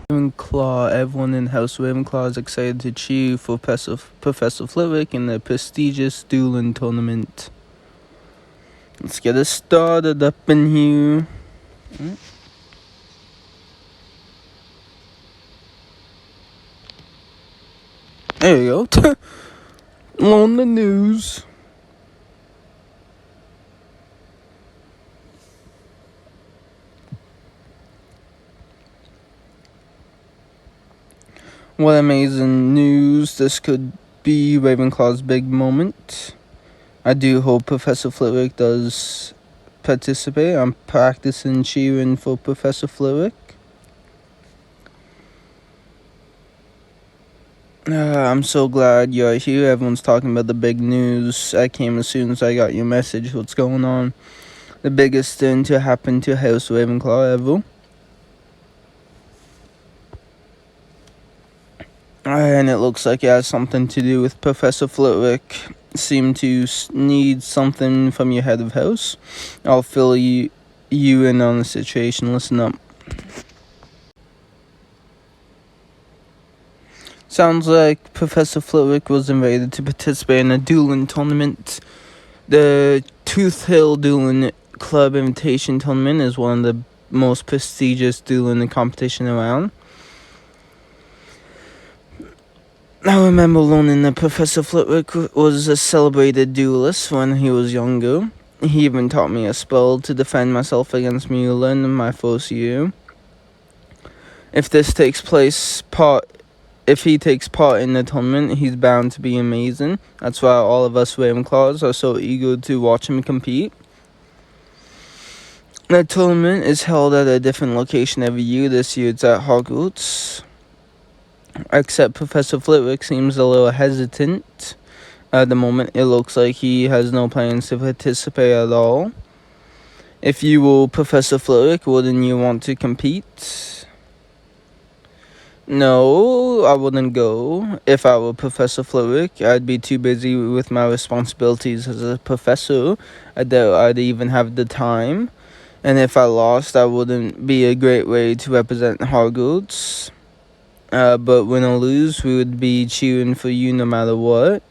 Ravenclaw. Everyone in House Ravenclaw is excited to cheer for Professor Flitwick in the prestigious dueling tournament. Let's get it started up in here. There you go. On the news. What amazing news. This could be Ravenclaw's big moment. I do hope Professor Flitwick does participate. I'm practicing cheering for Professor Flitwick. I'm so glad you're here. Everyone's talking about the big news. I came as soon as I got your message. What's going on? The biggest thing to happen to House Ravenclaw ever. And it looks like it has something to do with Professor Flitwick. Seem to need something from your head of house. I'll fill you in on the situation. Listen up. Sounds like Professor Flitwick was invited to participate in a dueling tournament. The Tooth Hill Dueling Club Invitation Tournament is one of the most prestigious dueling competition around. I remember learning that Professor Flitwick was a celebrated duelist when he was younger. He even taught me a spell to defend myself against Mulan in my first year. If he takes part in the tournament, he's bound to be amazing. That's why all of us Ravenclaws are so eager to watch him compete. The tournament is held at a different location every year. This year it's at Hogwarts. Except Professor Flitwick seems a little hesitant. At the moment, it looks like he has no plans to participate at all. If you were Professor Flitwick, wouldn't you want to compete? No, I wouldn't go. If I were Professor Flitwick, I'd be too busy with my responsibilities as a professor. I doubt I'd even have the time. And if I lost, that wouldn't be a great way to represent Hogwarts. But win or lose, we would be cheering for you no matter what.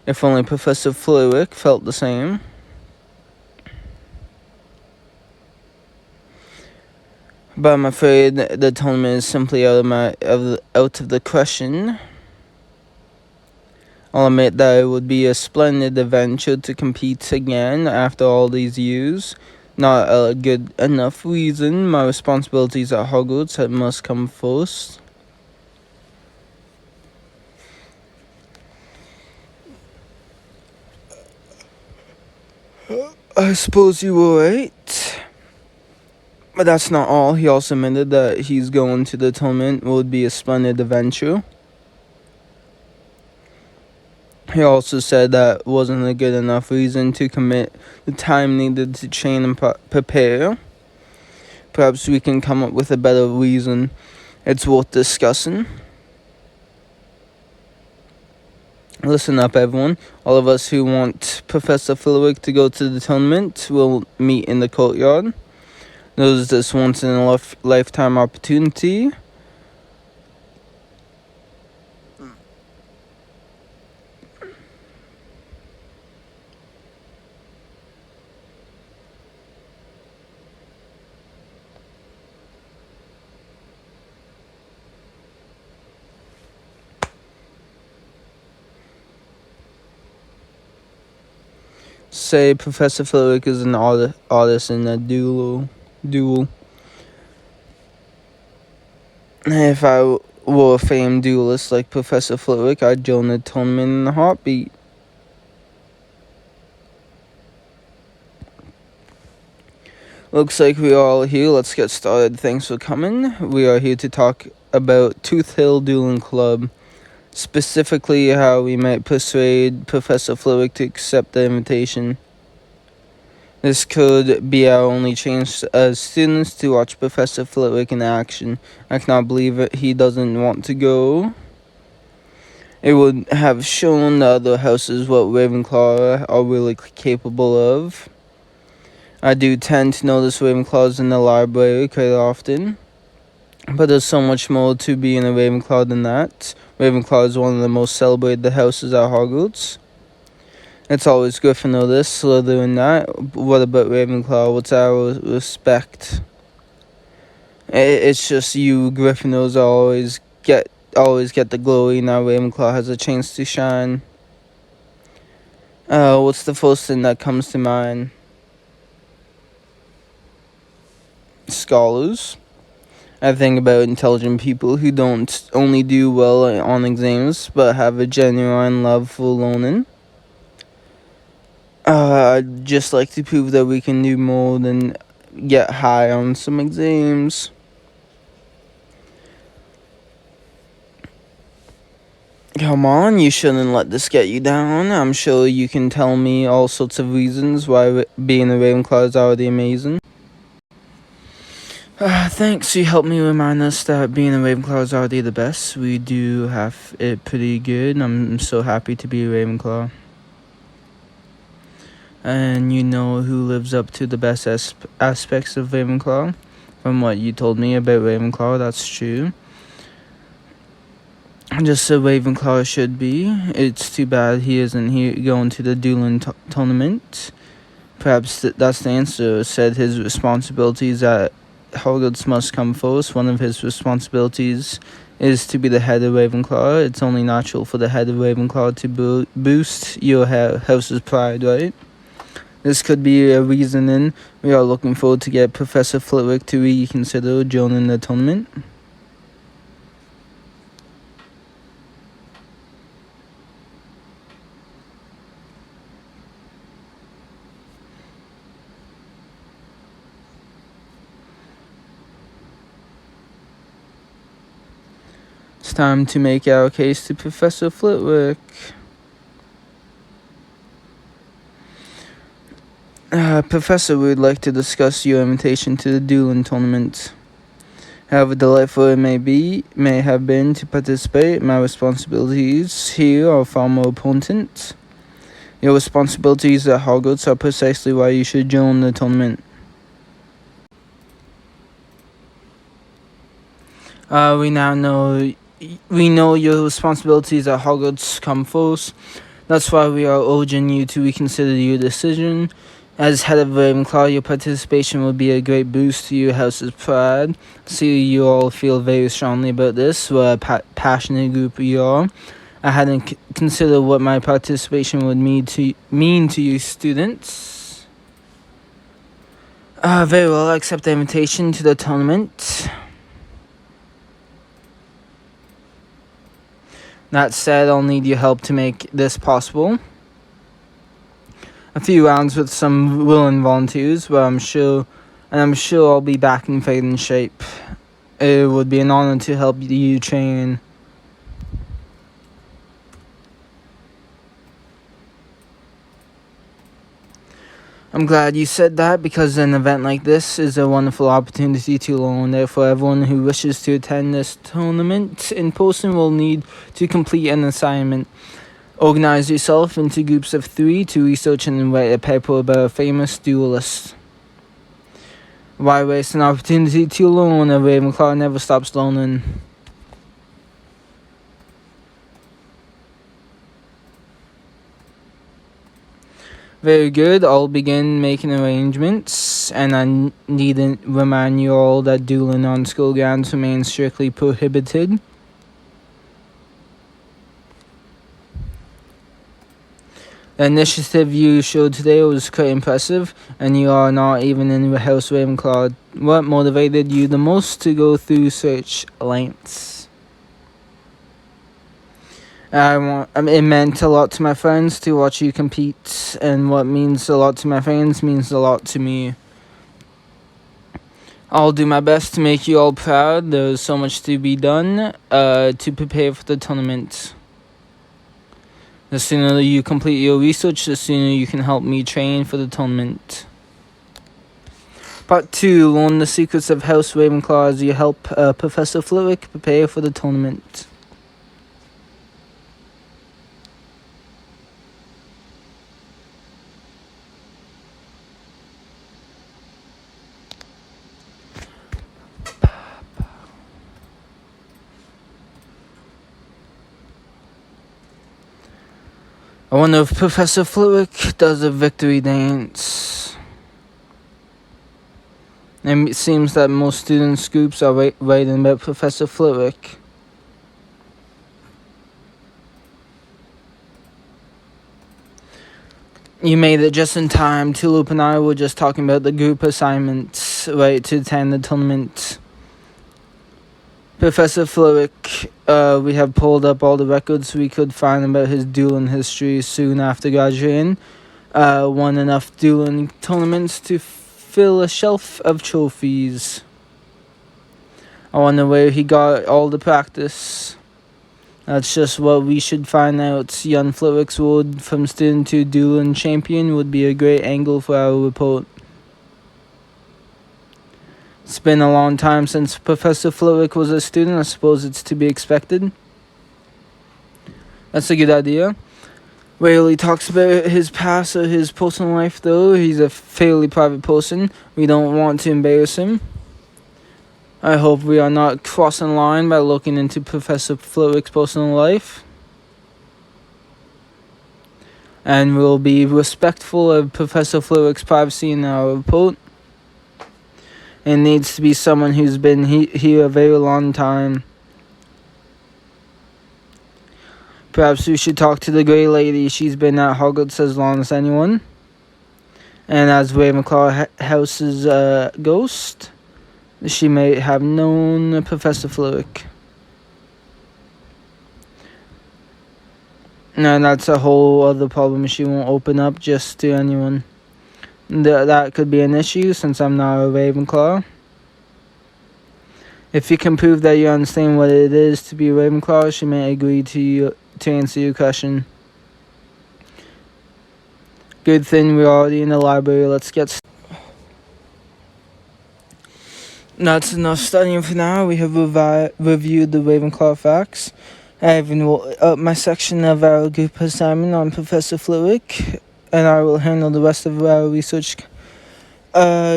If only Professor Flitwick felt the same. But I'm afraid the tournament is simply out of the question. I'll admit that it would be a splendid adventure to compete again after all these years. Not a good enough reason. My responsibilities at Hogwarts must come first. I suppose you were right. But that's not all. He also admitted that he's going to the tournament would be a splendid adventure. He also said that wasn't a good enough reason to commit the time needed to train and prepare. Perhaps we can come up with a better reason. It's worth discussing. Listen up, everyone. All of us who want Professor Flitwick to go to the tournament will meet in the courtyard. There's this once-in-a-lifetime opportunity. Say Professor Flitwick is an artist in a duel. If I were a famed duelist like Professor Flitwick, I'd join the tournament in a heartbeat. Looks like we are all here. Let's get started. Thanks for coming. We are here to talk about Tooth Hill Dueling Club. Specifically, how we might persuade Professor Flitwick to accept the invitation. This could be our only chance as students to watch Professor Flitwick in action. I cannot believe it. He doesn't want to go. It would have shown the other houses what Ravenclaw are really capable of. I do tend to notice Ravenclaws in the library quite often. But there's so much more to being a Ravenclaw than that. Ravenclaw is one of the most celebrated houses at Hogwarts. It's always Gryffindor this, Slytherin that. What about Ravenclaw? What's our respect? It's just you Gryffindors always get the glory. Now Ravenclaw has a chance to shine. What's the first thing that comes to mind? Scholars. I think about intelligent people who don't only do well on exams, but have a genuine love for learning. I'd just like to prove that we can do more than get high on some exams. Come on, you shouldn't let this get you down. I'm sure you can tell me all sorts of reasons why being a Ravenclaw is already amazing. Thanks, you helped me remind us that being a Ravenclaw is already the best. We do have it pretty good. I'm so happy to be a Ravenclaw. And you know who lives up to the best aspects of Ravenclaw? From what you told me about Ravenclaw, that's true. Just a Ravenclaw should be. It's too bad he isn't here going to the dueling tournament. Perhaps that's the answer. Said his responsibilities at Hogwarts must come first. One of his responsibilities is to be the head of Ravenclaw. It's only natural for the head of Ravenclaw to boost your house's pride, right? This could be a reasoning. We are looking forward to get Professor Flitwick to reconsider joining the tournament. It's time to make our case to Professor Flitwick. Professor, we would like to discuss your invitation to the dueling tournament. However delightful it may have been to participate, my responsibilities here are far more important. Your responsibilities at Hogwarts are precisely why you should join the tournament. We know your responsibilities at Hogwarts come first. That's why we are urging you to reconsider your decision. As head of Ravenclaw, your participation will be a great boost to your house's pride. See, you all feel very strongly about this. What a passionate group you are. I hadn't considered what my participation would mean to you students. Very well, I accept the invitation to the tournament. That said, I'll need your help to make this possible. A few rounds with some willing volunteers, but I'm sure I'll be back in fighting shape. It would be an honor to help you train. I'm glad you said that, because an event like this is a wonderful opportunity to learn. Therefore, everyone who wishes to attend this tournament in person will need to complete an assignment. Organize yourself into groups of 3 to research and write a paper about a famous duelist. Why waste an opportunity to learn? A Ravenclaw never stops learning. Very good, I'll begin making arrangements, and I need to remind you all that dueling on school grounds remains strictly prohibited. The initiative you showed today was quite impressive, and you are not even in the House Ravenclaw. What motivated you the most to go through such lengths? It meant a lot to my friends to watch you compete, and what means a lot to my friends means a lot to me. I'll do my best to make you all proud. There's so much to be done to prepare for the tournament. The sooner you complete your research, the sooner you can help me train for the tournament. Part 2. Learn the secrets of House Ravenclaw as you help Professor Flitwick prepare for the tournament. I wonder if Professor Flitwick does a victory dance. And it seems that most students' groups are writing about Professor Flitwick. You made it just in time. Tulip and I were just talking about the group assignments, right, to attend the tournament. Professor Flitwick, we have pulled up all the records we could find about his dueling history soon after graduating. Won enough dueling tournaments to fill a shelf of trophies. I wonder where he got all the practice. That's just what we should find out. Young Flitwick's road from student to dueling champion would be a great angle for our report. It's been a long time since Professor Flitwick was a student. I suppose it's to be expected. That's a good idea. Rarely talks about his past or his personal life, though. He's a fairly private person. We don't want to embarrass him. I hope we are not crossing the line by looking into Professor Flitwick's personal life. And we'll be respectful of Professor Flitwick's privacy in our report. It needs to be someone who's been here a very long time. Perhaps we should talk to the Grey Lady. She's been at Hogwarts as long as anyone. And as Ravenclaw House's ghost, she may have known Professor Flitwick. And that's a whole other problem. She won't open up just to anyone. That could be an issue since I'm not a Ravenclaw. If you can prove that you understand what it is to be a Ravenclaw, she may agree to answer your question. Good thing we're already in the library. Let's get That's enough studying for now. We have reviewed the Ravenclaw facts. I have up my section of our group assignment on Professor Flitwick, and I will handle the rest of our research.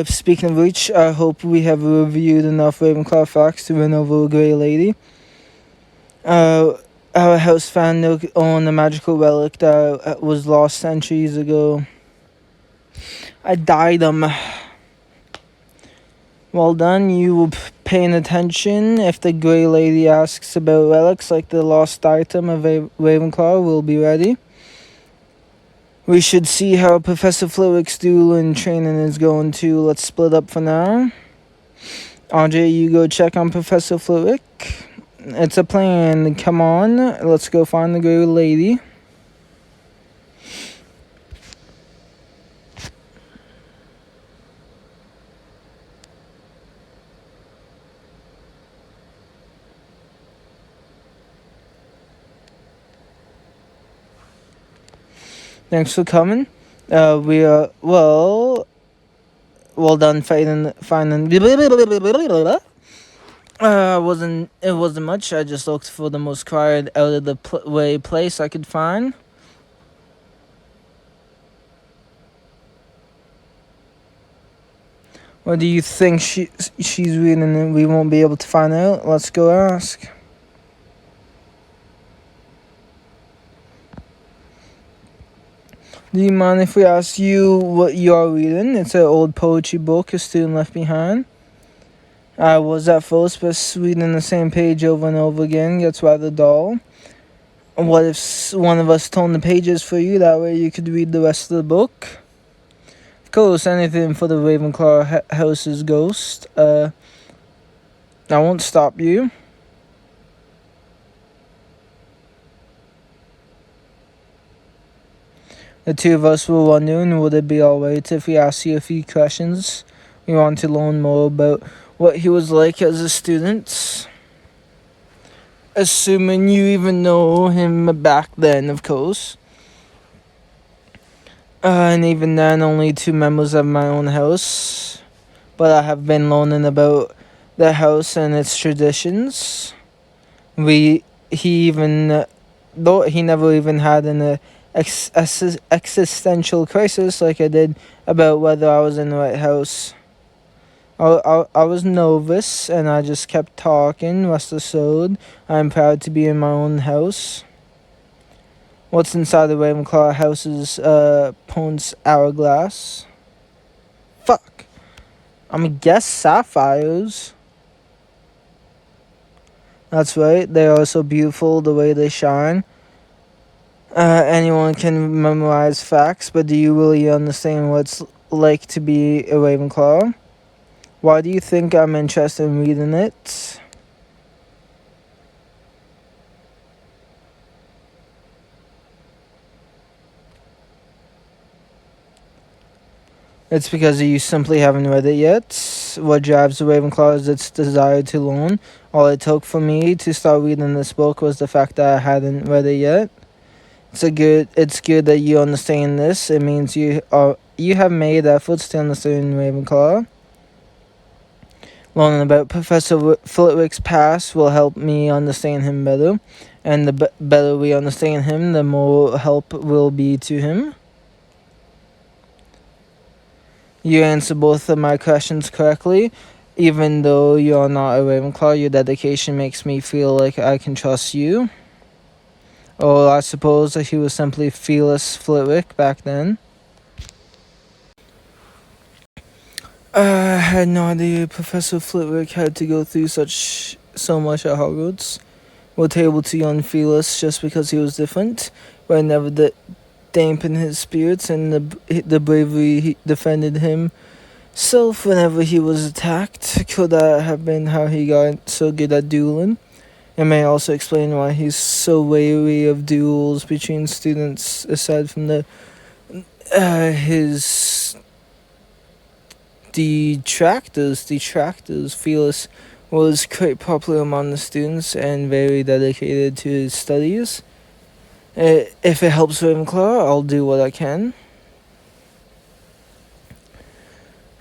Speaking of which, I hope we have reviewed enough Ravenclaw facts to run over a Grey Lady. Our house found on a magical relic that was lost centuries ago. I dyed them. Well done, you were paying attention. If the Grey Lady asks about relics like the lost item of Ravenclaw, we'll be ready. We should see how Professor Flitwick's dueling training is going too. Let's split up for now. Andre, you go check on Professor Flitwick. It's a plan. Come on, let's go find the Grey Lady. Thanks for coming. We are well done finding. It wasn't much. I just looked for the most quiet, out of the way place I could find. What do you think she's reading and we won't be able to find out? Let's go ask. Do you mind if we ask you what you're reading? It's an old poetry book a student left behind. I was at first, but reading the same page over and over again gets rather dull. What if one of us turned the pages for you? That way you could read the rest of the book. Of course, anything for the Ravenclaw House's ghost. I won't stop you. The two of us were wondering, would it be alright if we asked you a few questions? We want to learn more about what he was like as a student. Assuming you even know him back then, of course. And even then, only 2 members of my own house. But I have been learning about the house and its traditions. Though he never even had an existential crisis like I did about whether I was in the right house. I was nervous and I just kept talking. Rest assured, I'm proud to be in my own house. What's inside the Ravenclaw house's opponent's hourglass? Fuck. I'm gonna guess sapphires. That's right, they are so beautiful the way they shine. Anyone can memorize facts, but do you really understand what it's like to be a Ravenclaw? Why do you think I'm interested in reading it? It's because you simply haven't read it yet. What drives the Ravenclaw is its desire to learn. All it took for me to start reading this book was the fact that I hadn't read it yet. It's good that you understand this. It means you have made efforts to understand Ravenclaw. Learning about Professor Flitwick's past will help me understand him better, and the better we understand him, the more help will be to him. You answer both of my questions correctly. Even though you're not a Ravenclaw, your dedication makes me feel like I can trust you. Or I suppose that he was simply Fearless Flitwick back then. I had no idea Professor Flitwick had to go through so much at Hogwarts. Was able to young Fearless just because he was different, but I never dampened his spirits and the bravery he defended himself whenever he was attacked. Could that have been how he got so good at dueling? It may also explain why he's so wary of duels between students, aside from his detractors. Fearless was quite popular among the students and very dedicated to his studies. If it helps Ravenclaw, I'll do what I can.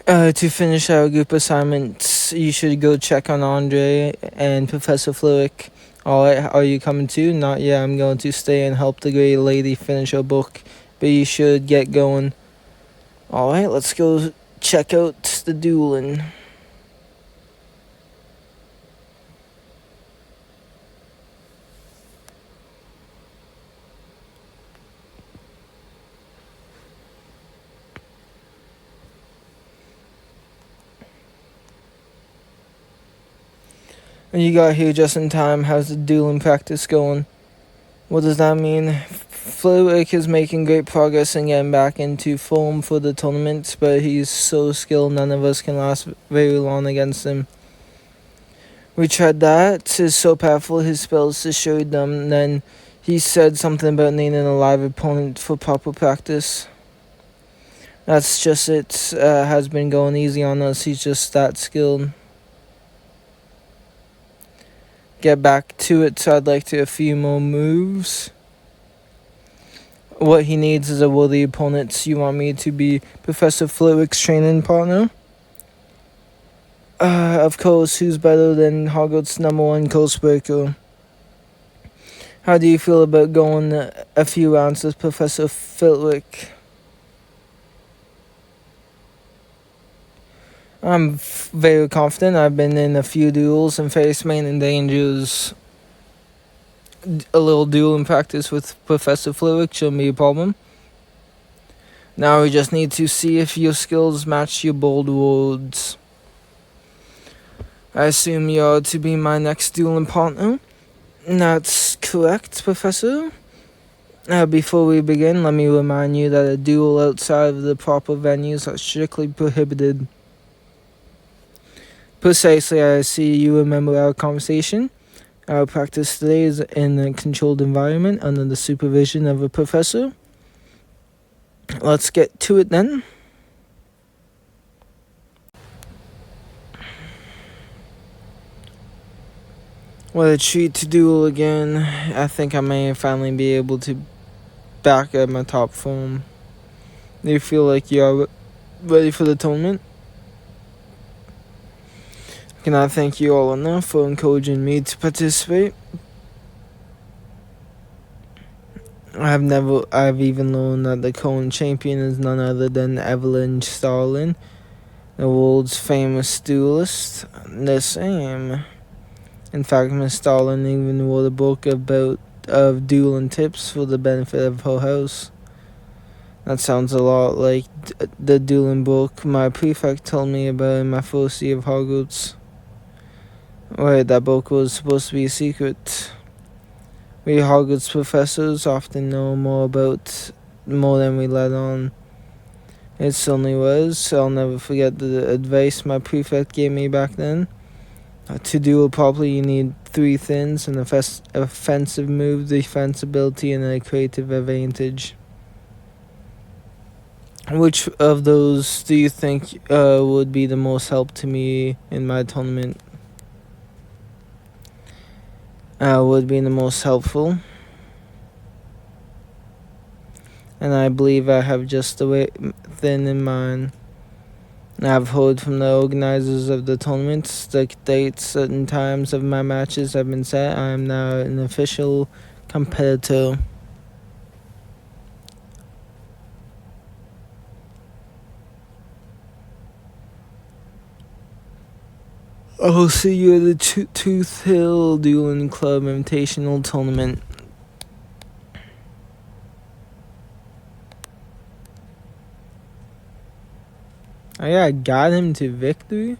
To finish our group assignments, you should go check on Andre and Professor Flitwick. Alright, are you coming too? Not yet, I'm going to stay and help the great lady finish her book, but you should get going. Alright, let's go check out the dueling. You got here just in time. How's the dueling practice going? What does that mean? Flitwick is making great progress in getting back into form for the tournament, but he's so skilled none of us can last very long against him. We tried that. Is so powerful, his spells destroyed them. Then he said something about needing a live opponent for proper practice. That's just it. Has been going easy on us. He's just that skilled. Get back to it, so I'd like to a few more moves. What he needs is a worthy opponent. You want me to be Professor Flitwick's training partner? Of course, who's better than Hogwarts' #1 Ghostbreaker? How do you feel about going a few rounds with Professor Flitwick? I'm very confident. I've been in a few duels and faced many dangers. A little duel in practice with Professor Flitwick shouldn't be a problem. Now we just need to see if your skills match your bold words. I assume you're to be my next dueling partner? That's correct, Professor. Before we begin, let me remind you that a duel outside of the proper venues are strictly prohibited. Precisely, I see you remember our conversation. Our practice today is in a controlled environment under the supervision of a professor. Let's get to it then. What a treat to duel again. I think I may finally be able to back at my top form. Do you feel like you're ready for the tournament? Can I thank you all enough for encouraging me to participate? I've even learned that the current champion is none other than Evelyn Starlin, the world's famous duelist. The same. In fact, Miss Starlin even wrote a book about of dueling tips for the benefit of whole house. That sounds a lot like the dueling book my prefect told me about in my first year of Hogwarts. Right, that book was supposed to be a secret. We Hogwarts professors often know more than we let on. It certainly was. I'll never forget the advice my prefect gave me back then. To duel properly, you need three things: an offensive move, defensibility, and a creative advantage. Which of those do you think would be the most help to me in my tournament? Would be the most helpful. And I believe I have just the thing in mind. I've heard from the organizers of the tournaments the dates and times of my matches have been set. I am now an official competitor. I'll see you at the Tooth Hill Dueling Club Invitational Tournament. I got him to victory?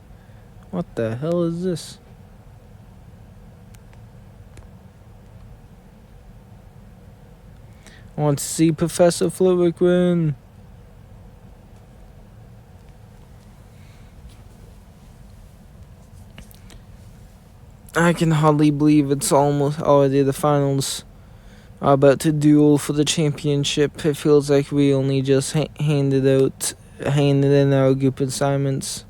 What the hell is this? I want to see Professor Flitwick win. I can hardly believe it's almost already the finals. Are about to duel for the championship. It feels like we only just handed in our group assignments.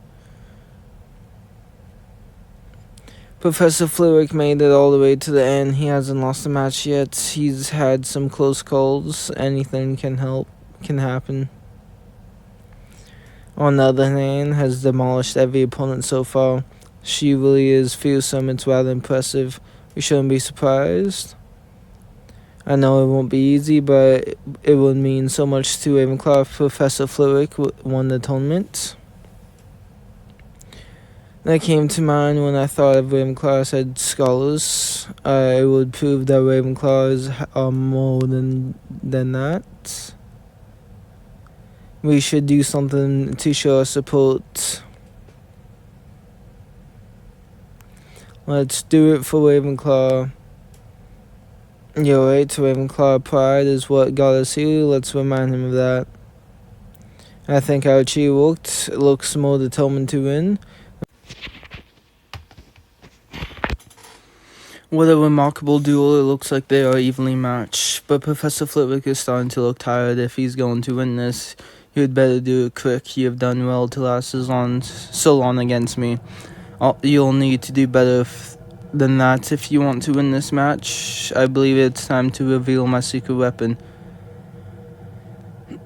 Professor Flitwick made it all the way to the end. He hasn't lost a match yet. He's had some close calls. Anything can happen. On the other hand, has demolished every opponent so far. She really is fearsome. It's rather impressive. We shouldn't be surprised. I know it won't be easy, but it would mean so much to Ravenclaw if Professor Flitwick won the tournament. That came to mind when I thought of Ravenclaw as scholars. It would prove that Ravenclaws are more than that. We should do something to show our support. Let's do it for Ravenclaw. You're right, Ravenclaw pride is what got us here. Let's remind him of that. I think our cheer looks more determined to win. What a remarkable duel. It looks like they are evenly matched. But Professor Flitwick is starting to look tired. If he's going to win this, he would better do it quick. You have done well to last so long against me. You'll need to do better than that if you want to win this match. I believe it's time to reveal my secret weapon.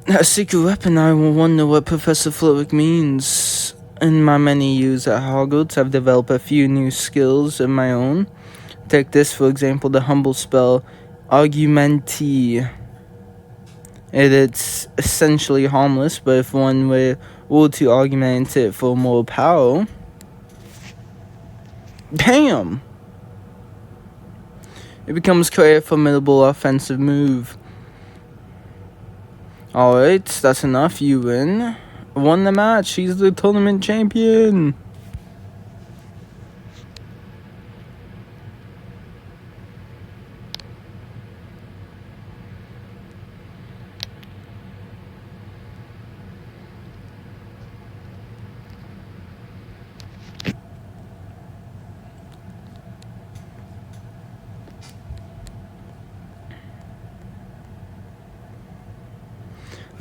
A secret weapon? I will wonder what Professor Flitwick means. In my many years at Hogwarts, I've developed a few new skills of my own. Take this, for example, the humble spell, Argumenti. It's essentially harmless, but if one were to augment it for more power... Damn! It becomes quite a formidable offensive move. Alright, that's enough. You win. Won the match. He's the tournament champion.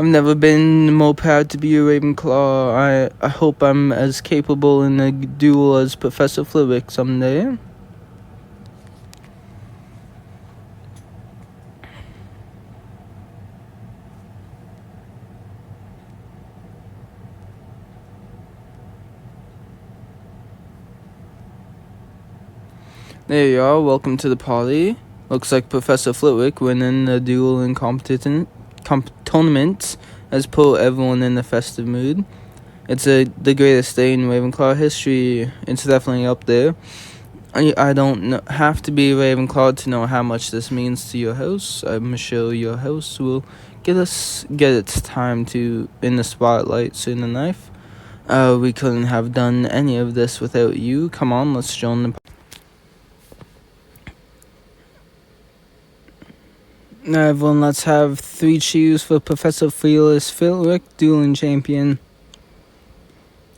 I've never been more proud to be a Ravenclaw. I hope I'm as capable in a duel as Professor Flitwick someday. There you are. Welcome to the party. Looks like Professor Flitwick winning the duel in tournament has put everyone in a festive mood. It's the greatest day in Ravenclaw history. It's definitely up there. I don't have to be Ravenclaw to know how much this means to your house. I'm sure your house will get its time to in the spotlight soon enough. We couldn't have done any of this without you. Come on, let's join the. Now, everyone, let's have 3 cheers for Professor Fearless Philrick, dueling champion.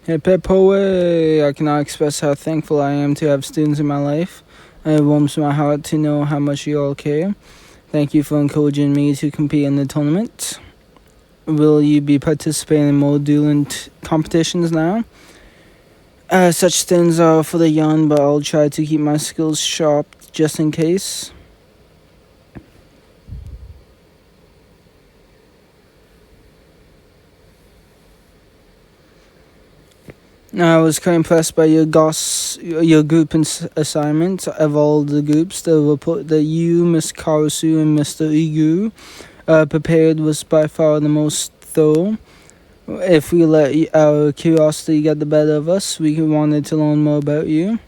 Hip hip hooray! I cannot express how thankful I am to have students in my life. It warms my heart to know how much you all care. Thank you for encouraging me to compete in the tournament. Will you be participating in more dueling competitions now? Such things are for the young, but I'll try to keep my skills sharp just in case. I was quite impressed by your group assignment. Of all the groups, the report that you, Miss Karasu, and Mr. Igu prepared was by far the most thorough. If we let our curiosity get the better of us, we wanted to learn more about you.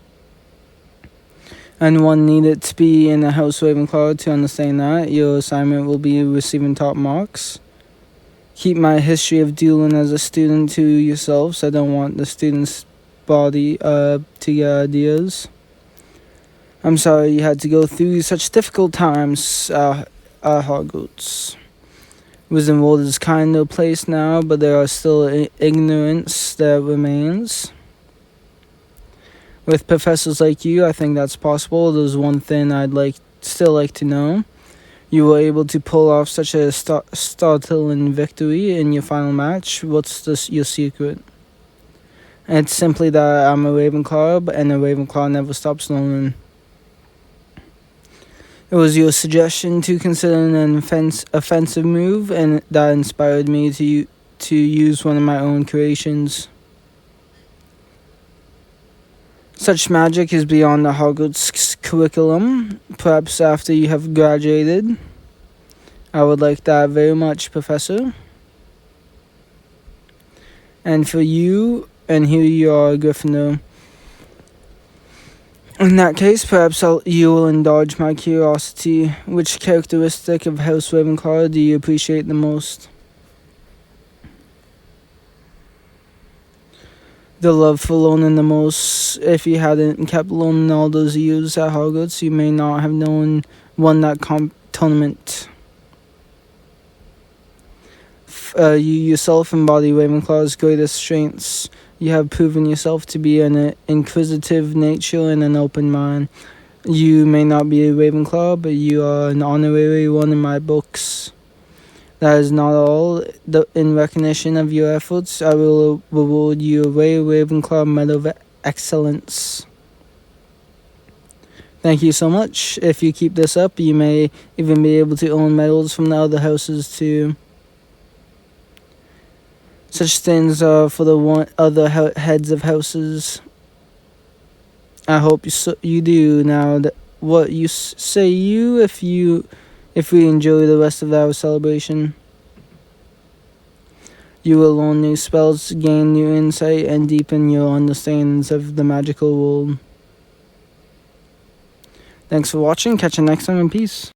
And one needed to be in the House Ravenclaw to understand that. Your assignment will be receiving top marks. Keep my history of dueling as a student to yourselves. I don't want the student's body to get ideas. I'm sorry you had to go through such difficult times at Hogwarts. Wisdom World is kind of a place now, but there are still ignorance that remains. With professors like you, I think that's possible. There's one thing I'd still like to know. You were able to pull off such a startling victory in your final match. What's your secret? It's simply that I'm a Ravenclaw, and a Ravenclaw never stops learning. It was your suggestion to consider an offensive move, and that inspired me to use one of my own creations. Such magic is beyond the Hogwarts curriculum. Perhaps after you have graduated. I would like that very much, Professor. And for you, and here you are, Gryffindor. In that case, perhaps you will indulge my curiosity. Which characteristic of House Ravenclaw do you appreciate the most? The love for learning the most. If you hadn't kept learning all those years at Hogwarts, you may not have won that tournament. You yourself embody Ravenclaw's greatest strengths. You have proven yourself to be an inquisitive nature and an open mind. You may not be a Ravenclaw, but you are an honorary one in my books. That is not all. In recognition of your efforts, I will reward you a Ravenclaw Medal of Excellence. Thank you so much. If you keep this up, you may even be able to earn medals from the other houses too. Such things are for the other heads of houses. I hope you do. Now, what you say if we enjoy the rest of our celebration. You will learn new spells, gain new insight, and deepen your understandings of the magical world. Thanks for watching. Catch you next time, and peace.